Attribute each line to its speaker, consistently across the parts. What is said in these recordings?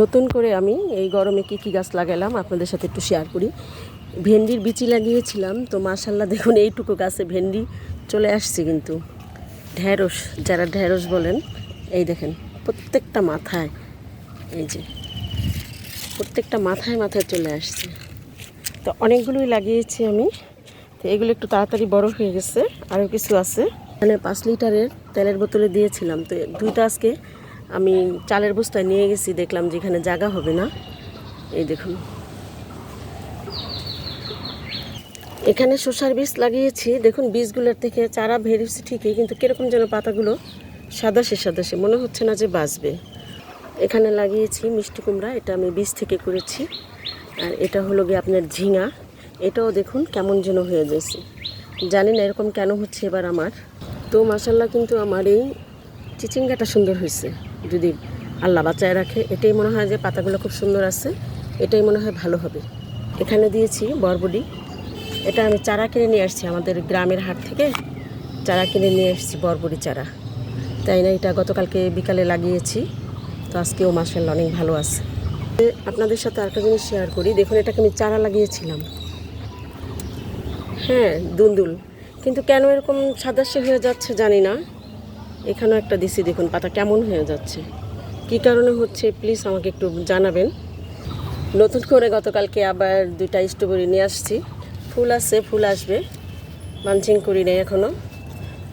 Speaker 1: নতুন করে আমি এই গরমে কী কী গাছ লাগালাম আপনাদের সাথে একটু শেয়ার করি। ভেন্ডির বিচি লাগিয়েছিলাম, তো মাশাল্লাহ দেখুন এইটুকু গাছে ভেন্ডি চলে আসছে। কিন্তু ঢেঁড়স, যারা ঢেঁড়স বলেন, এই দেখেন প্রত্যেকটা মাথায়, এই যে প্রত্যেকটা মাথায় মাথায় চলে আসছে। তো অনেকগুলোই লাগিয়েছি আমি, তো এগুলো একটু তাড়াতাড়ি বড় হয়ে গেছে। আরও কিছু আছে, মানে 5 লিটারের তেলের বোতলে দিয়েছিলাম, তো দুইটা আজকে আমি চালের বস্তায় নিয়ে গেছি, দেখলাম যে এখানে জায়গা হবে না। এই দেখুন এখানে শসার বীজ লাগিয়েছি, দেখুন বীজগুলোর থেকে চারা বেরিয়েছে ঠিকই, কিন্তু কীরকম যেন পাতাগুলো সাদাশে সাদাশে, মনে হচ্ছে না যে বাঁচবে। এখানে লাগিয়েছি মিষ্টি কুমড়া, এটা আমি বীজ থেকে করেছি। আর এটা হলো গিয়ে আপনার ঝিঙা, এটাও দেখুন কেমন যেন হয়ে যাচ্ছে, জানি না এরকম কেন হচ্ছে এবার আমার। তো মাশাল্লাহ কিন্তু আমার এই চিচিঙ্গাটা সুন্দর হয়েছে, যদি আল্লাহ বাঁচায় রাখে। এটাই মনে হয় যে পাতাগুলো খুব সুন্দর আছে, এটাই মনে হয় ভালো হবে। এখানে দিয়েছি বরবটি, এটা আমি চারা কিনে নিয়ে আসছি আমাদের গ্রামের হাট থেকে, চারা কিনে নিয়ে আসছি বরবটি চারা। তাই না, এটা গতকালকে বিকালে লাগিয়েছি, তো আজকেও মাশাআল্লাহ অনেক ভালো আছে। আপনাদের সাথে আরেকটা জিনিস শেয়ার করি, দেখুন এটাকে আমি চারা লাগিয়েছিলাম, হ্যাঁ দুন্দুল, কিন্তু কেন এরকম সাদাশে হয়ে যাচ্ছে জানি না। এখানেও একটা দিছি, দেখুন পাতা কেমন হয়ে যাচ্ছে, কী কারণে হচ্ছে প্লিজ আমাকে একটু জানাবেন। নতুন করে গতকালকে আবার 2টা স্ট্রবেরি নিয়ে আসছি, ফুল আছে, ফুল আসবে, মানচিং করি নেই এখনও।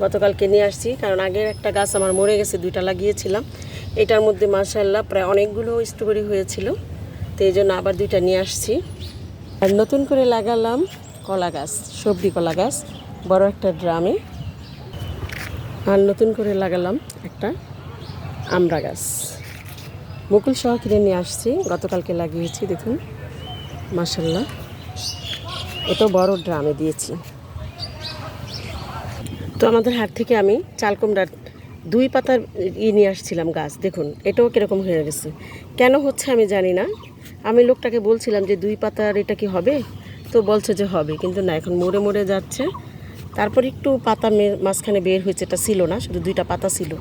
Speaker 1: গতকালকে নিয়ে আসছি কারণ আগের একটা গাছ আমার মরে গেছে, 2টা লাগিয়েছিলাম, এটার মধ্যে মাশাআল্লাহ প্রায় অনেকগুলো স্ট্রবেরি হয়েছিল, তো এই জন্য আবার 2টা নিয়ে আসছি। আর নতুন করে লাগালাম কলা গাছ, সবজি কলা গাছ, বড় একটা ড্রামে। আর নতুন করে লাগালাম একটা আমড়া গাছ, মুকুল সহ কিনে নিয়ে আসছি, গতকালকে লাগিয়েছি, দেখুন মাশাআল্লাহ। এটাও বড় ড্রামে দিয়েছি। তো আমাদের হাট থেকে আমি চাল কুমড়ার 2 পাতার নিয়ে আসছিলাম গাছ, দেখুন এটাও কীরকম হয়ে গেছে, কেন হচ্ছে আমি জানি না। আমি লোকটাকে বলছিলাম যে 2 পাতার এটা কি হবে, তো বলছে যে হবে, কিন্তু না, এখন মরে মরে যাচ্ছে। তারপর একটু পাতা মাঝখানে বের হয়েছে, এটা ছিল না, শুধু 2টা পাতা ছিল।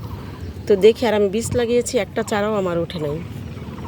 Speaker 1: তো দেখি, আর আমি বীজ লাগিয়েছি, একটা চারাও আমার ওঠে নাই।